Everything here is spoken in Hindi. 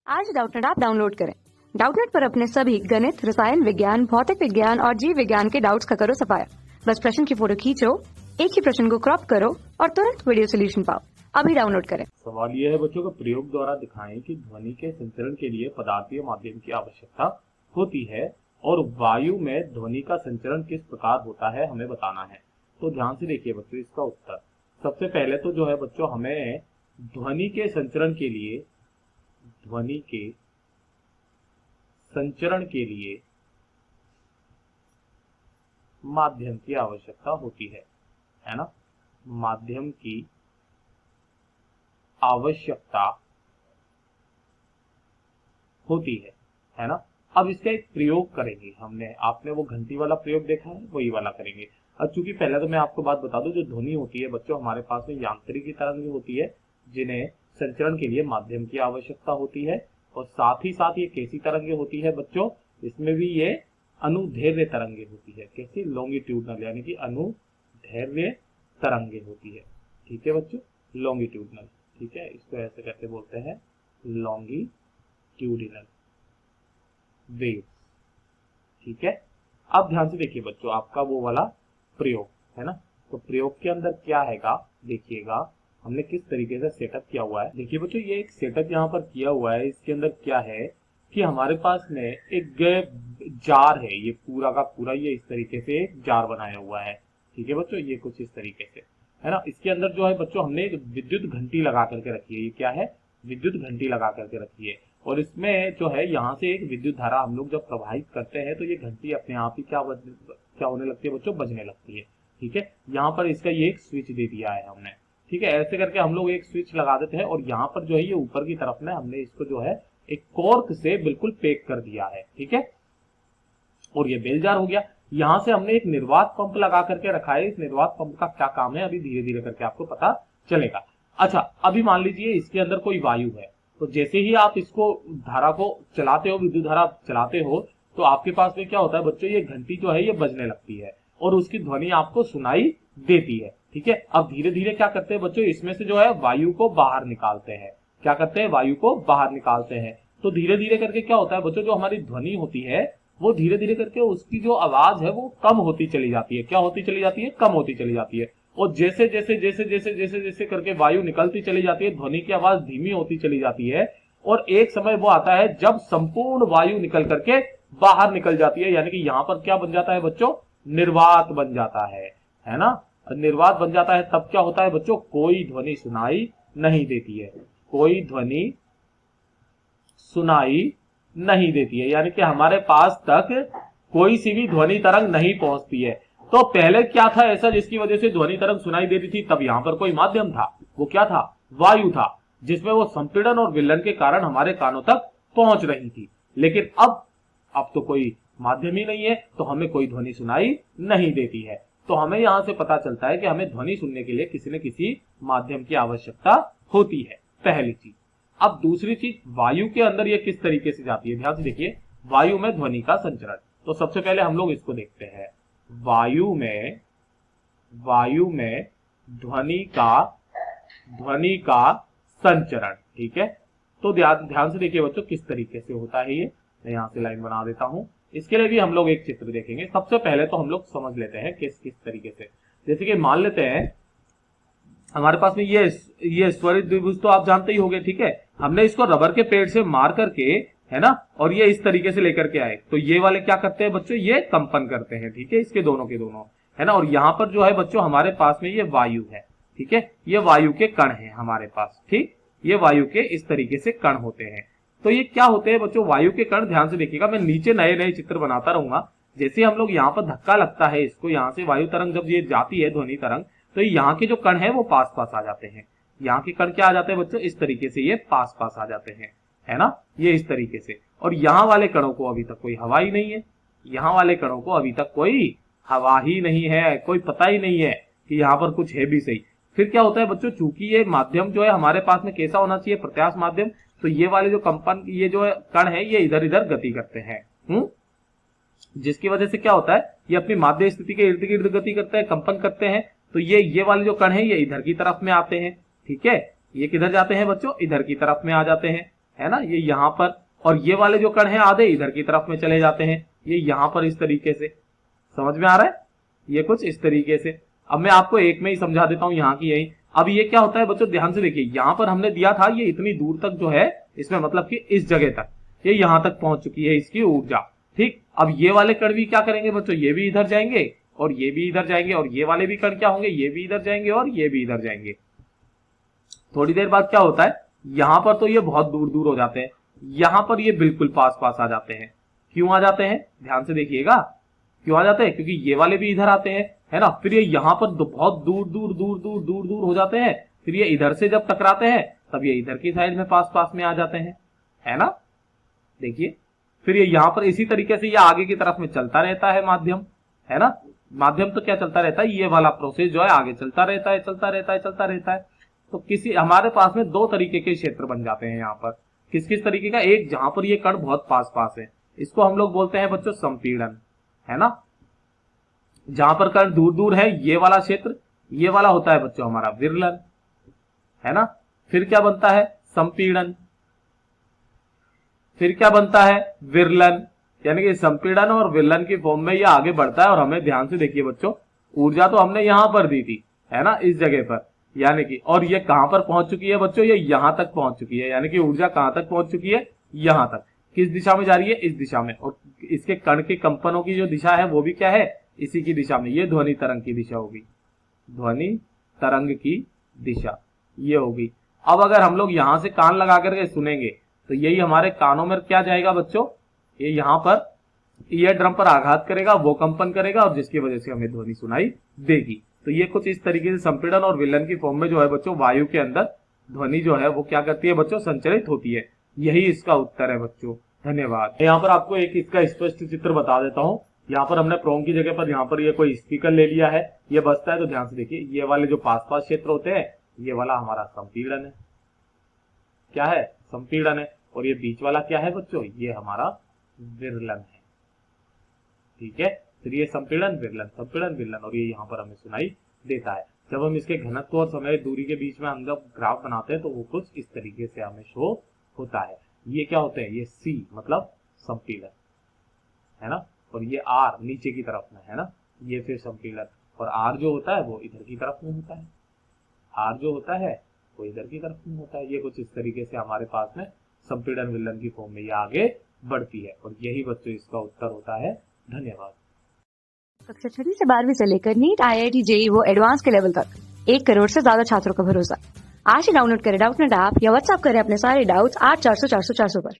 आज डाउटनेट ऐप डाउनलोड करें। डाउटनेट पर अपने सभी गणित, रसायन विज्ञान, भौतिक विज्ञान और जीव विज्ञान के डाउट्स का करो सफाया। बस प्रश्न की फोटो खींचो, एक ही प्रश्न को क्रॉप करो और तुरंत वीडियो सोल्यूशन पाओ। अभी डाउनलोड करें। सवाल यह है बच्चों को प्रयोग द्वारा दिखाएं कि ध्वनि के संचरण के लिए पदार्थीय माध्यम की आवश्यकता होती है और वायु में ध्वनि का संचरण किस प्रकार होता है हमें बताना है। तो ध्यान से देखिए बच्चों इसका उत्तर। सबसे पहले तो जो है बच्चों हमें ध्वनि के संचरण के लिए माध्यम की आवश्यकता होती है ना। माध्यम की आवश्यकता होती है ना। अब इसका एक प्रयोग करेंगे आपने वो घंटी वाला प्रयोग देखा है, वही वाला करेंगे। अब चूंकि पहले तो मैं आपको बात बता दूं, जो ध्वनि होती है बच्चों हमारे पास में यांत्रिकी तरंग होती है जिन्हें संचरण के लिए माध्यम की आवश्यकता होती है, और साथ ही साथ ये कैसी तरंगे होती है बच्चों, इसमें भी ये अनुदैर्घ्य तरंगे होती है। कैसी? लॉन्गिट्यूडनल, यानी कि अनुदैर्घ्य तरंगे होती है। ठीक है बच्चों, लॉन्गिट्यूडनल। ठीक है, इसको ऐसे करके बोलते हैं लॉन्गिट्यूडिनल वेव्स। ठीक है, अब ध्यान से देखिए बच्चों आपका वो वाला प्रयोग है ना। तो प्रयोग के अंदर क्या हैगा देखिएगा, हमने किस तरीके से सेटअप किया हुआ है। देखिए बच्चों ये एक सेटअप यहाँ पर किया हुआ है। इसके अंदर क्या है कि हमारे पास में एक जार है, ये पूरा का पूरा ये इस तरीके से एक जार बनाया हुआ है। ठीक है बच्चों, ये कुछ इस तरीके से है ना। इसके अंदर जो है बच्चों हमने एक विद्युत घंटी लगा करके रखी है। ये क्या है? विद्युत घंटी लगा करके रखी है, और इसमें जो है यहाँ से एक विद्युत धारा हम लोग जब प्रवाहित करते हैं तो ये घंटी अपने आप ही क्या होने लगती है बच्चों? बजने लगती है। ठीक है, यहाँ पर इसका ये एक स्विच दे दिया है हमने। ठीक है, ऐसे करके हम लोग एक स्विच लगा देते हैं, और यहाँ पर जो है ये ऊपर की तरफ में हमने इसको जो है एक कॉर्क से बिल्कुल पैक कर दिया है। ठीक है, और ये बेल जार हो गया। यहाँ से हमने एक निर्वात पंप लगा करके रखा है। इस निर्वात पंप का क्या काम है अभी धीरे धीरे करके आपको पता चलेगा। अच्छा, अभी मान लीजिए इसके अंदर कोई वायु है, तो जैसे ही आप इसको धारा को चलाते हो, विद्युत धारा चलाते हो, तो आपके पास में क्या होता है बच्चों, ये घंटी जो है ये बजने लगती है और उसकी ध्वनि आपको सुनाई देती है। ठीक है, अब धीरे धीरे क्या करते हैं बच्चों, इसमें से जो है वायु को बाहर निकालते हैं। क्या करते हैं? वायु को बाहर निकालते हैं। तो धीरे धीरे करके क्या होता है बच्चों, जो हमारी ध्वनि होती है वो धीरे धीरे करके उसकी जो आवाज है वो कम होती चली जाती है। क्या होती चली जाती है? कम होती चली जाती है। और जैसे जैसे जैसे जैसे जैसे जैसे करके वायु निकलती चली जाती है, ध्वनि की आवाज धीमी होती चली जाती है, और एक समय वो आता है जब संपूर्ण वायु निकल करके बाहर निकल जाती है। यानी कि यहाँ पर क्या बन जाता है बच्चों? निर्वात बन जाता है ना। निर्वात बन जाता है तब क्या होता है बच्चों? कोई ध्वनि सुनाई नहीं देती है। कोई ध्वनि सुनाई नहीं देती है, यानी कि हमारे पास तक कोई सी भी ध्वनि तरंग नहीं पहुंचती है। तो पहले क्या था ऐसा जिसकी वजह से ध्वनि तरंग सुनाई देती थी? तब यहां पर कोई माध्यम था। वो क्या था? वायु था, जिसमें वो संपीड़न और विलयन के कारण हमारे कानों तक पहुंच रही थी। लेकिन अब तो कोई माध्यम ही नहीं है, तो हमें कोई ध्वनि सुनाई नहीं देती है। तो हमें यहां से पता चलता है कि हमें ध्वनि सुनने के लिए किसी न किसी माध्यम की आवश्यकता होती है, पहली चीज। अब दूसरी चीज, वायु के अंदर ये किस तरीके से जाती है, ध्यान से देखिए। वायु में ध्वनि का संचरण, तो सबसे पहले हम लोग इसको देखते हैं। वायु में ध्वनि का संचरण। ठीक है, तो ध्यान से देखिए बच्चों किस तरीके से होता है ये। मैं यहां से लाइन बना देता हूं। इसके लिए भी हम लोग एक चित्र देखेंगे। सबसे पहले तो हम लोग समझ लेते हैं किस तरीके से। जैसे कि मान लेते हैं हमारे पास में ये स्वरित द्विभुज तो आप जानते ही होंगे। ठीक है, हमने इसको रबर के पेड़ से मार करके है ना, और ये इस तरीके से लेकर के आए, तो ये वाले क्या करते हैं बच्चों? ये कंपन करते हैं। ठीक है, इसके दोनों के दोनों है ना। और यहाँ पर जो है बच्चों हमारे पास में ये वायु है। ठीक है, ये वायु के कण है हमारे पास। ठीक, ये वायु के इस तरीके से कण होते हैं। तो ये क्या होते हैं बच्चों? वायु के कण। ध्यान से देखिएगा, मैं नीचे नए नए चित्र बनाता रहूंगा। जैसे हम लोग यहाँ पर धक्का लगता है इसको, यहाँ से वायु तरंग जब ये जाती है ध्वनि तरंग, तो यहाँ के जो कण है वो पास पास आ जाते हैं। यहाँ के कण क्या आ जाते हैं बच्चों? इस तरीके से ये पास पास आ जाते हैं, है ना, ये इस तरीके से। और यहाँ वाले कणों को अभी तक कोई हवा ही नहीं है। यहाँ वाले कणों को अभी तक कोई हवा ही नहीं है, कोई पता ही नहीं है कि यहाँ पर कुछ है भी सही। फिर क्या होता है बच्चों, चूंकि ये माध्यम जो है हमारे पास में कैसा होना चाहिए? प्रत्यास्थ माध्यम। तो ये वाले जो कंपन, ये जो कण है ये इधर इधर गति करते हैं, जिसकी वजह से क्या होता है, ये अपनी माध्य स्थिति के इर्द गिर्द गति करते हैं, कंपन करते हैं। तो ये वाले जो कण है ये इधर की तरफ में आते हैं। ठीक है, ये किधर जाते हैं बच्चों? इधर की तरफ में आ जाते हैं। है ना, ये यहाँ पर, और ये वाले जो कण हैं आधे इधर की तरफ में चले जाते हैं, ये यहाँ पर इस तरीके से, समझ में आ रहा है, ये कुछ इस तरीके से। अब मैं आपको एक में ही समझा देता हूं यहाँ की यही। अब ये क्या होता है बच्चों, ध्यान से देखिए, यहाँ पर हमने दिया था ये इतनी दूर तक जो है, इसमें मतलब कि इस जगह तक, ये यहाँ तक पहुंच चुकी है इसकी ऊर्जा, ठीक। अब ये वाले कण भी क्या करेंगे बच्चों, ये भी इधर जाएंगे और ये भी इधर जाएंगे, और ये वाले भी कण क्या होंगे, ये भी इधर जाएंगे और ये भी इधर जाएंगे। थोड़ी देर बाद क्या होता है, यहाँ पर तो ये बहुत दूर दूर हो जाते हैं, यहाँ पर ये बिल्कुल पास पास आ जाते हैं। क्यों आ जाते हैं, ध्यान से देखिएगा, क्यों आ जाते हैं, क्योंकि ये वाले भी इधर आते हैं, है ना। फिर ये यहाँ पर बहुत दूर दूर दूर दूर दूर दूर हो जाते हैं, फिर ये इधर से जब टकराते हैं तब ये इधर की साइड में पास पास में आ जाते हैं, है ना। देखिए, फिर ये यहाँ पर इसी तरीके से ये आगे की तरफ में चलता रहता है माध्यम, है ना। माध्यम तो क्या चलता रहता है, ये वाला प्रोसेस जो है आगे चलता रहता है, चलता रहता है, चलता रहता है। तो किसी हमारे पास में दो तरीके के क्षेत्र बन जाते हैं यहाँ पर। किस किस तरीके का, एक जहां पर ये कण बहुत पास पास है, इसको हम लोग बोलते हैं बच्चों संपीड़न, है ना। जहां पर कण दूर दूर है, ये वाला क्षेत्र, ये वाला होता है बच्चों हमारा विरलन, है ना। फिर क्या बनता है, संपीड़न, फिर क्या बनता है, विरलन। यानी कि संपीड़न और विरलन की फॉर्म में ये आगे बढ़ता है। और हमें ध्यान से देखिए बच्चों, ऊर्जा तो हमने यहां पर दी थी, है ना, इस जगह पर, यानी कि, और ये कहां पर पहुंच चुकी है बच्चों, ये यहां तक पहुंच चुकी है, यानी कि ऊर्जा कहां तक पहुंच चुकी है, यहां तक। किस दिशा में जा रही है, इस दिशा में। और इसके कण के कंपनों की जो दिशा है वो भी क्या है, इसी की दिशा में। ये ध्वनि तरंग की दिशा होगी, ध्वनि तरंग की दिशा ये होगी। अब अगर हम लोग यहां से कान लगा करके सुनेंगे तो यही हमारे कानों में क्या जाएगा बच्चों, ये यहाँ पर ईयर ड्रम पर आघात करेगा, वो कंपन करेगा, और जिसकी वजह से हमें ध्वनि सुनाई देगी। तो ये कुछ इस तरीके से संपीड़न और विलन की फॉर्म में जो है बच्चों, वायु के अंदर ध्वनि जो है वो क्या करती है बच्चों, संचरित होती है। यही इसका उत्तर है बच्चों, धन्यवाद। यहाँ पर आपको एक इसका स्पष्ट चित्र बता देता हूँ। यहाँ पर हमने प्रोंग की जगह पर यहाँ पर ये कोई स्पीकर ले लिया है, ये बजता है। तो ध्यान से देखिए, ये वाले जो पास पास क्षेत्र होते हैं, ये वाला हमारा संपीड़न है, क्या है, संपीड़न है। और ये बीच वाला क्या है बच्चों, ये हमारा विरलन है, ठीक है। फिर ये संपीड़न विरलन, संपीड़न विरलन, और ये यहाँ पर हमें सुनाई देता है। जब हम इसके घनत्व और समय दूरी के बीच में हम जब ग्राफ बनाते हैं तो वो कुछ इस तरीके से हमें शो होता है। ये क्या होते हैं, ये सी मतलब संपीड़न, है ना, और ये आर नीचे की तरफ में, है ना, ये फिर संपीड़न। और आर जो होता है वो इधर की तरफ में होता है, आर जो होता है वो इधर की तरफ में होता है। ये कुछ इस तरीके से हमारे पास में संपीड़न विलन की फॉर्म में ये आगे बढ़ती है। और यही बच्चों इसका उत्तर होता है। धन्यवाद। कक्षा 6 से 12वीं से लेकर नीट, IIT, JEE वो एडवांस के लेवल तक 1 करोड़ से ज्यादा छात्रों का भरोसा। आज ही डाउनलोड करें डाउटनेट ऐप या व्हाट्सएप करें अपने सारे डाउट्स 8400 400 400 पर।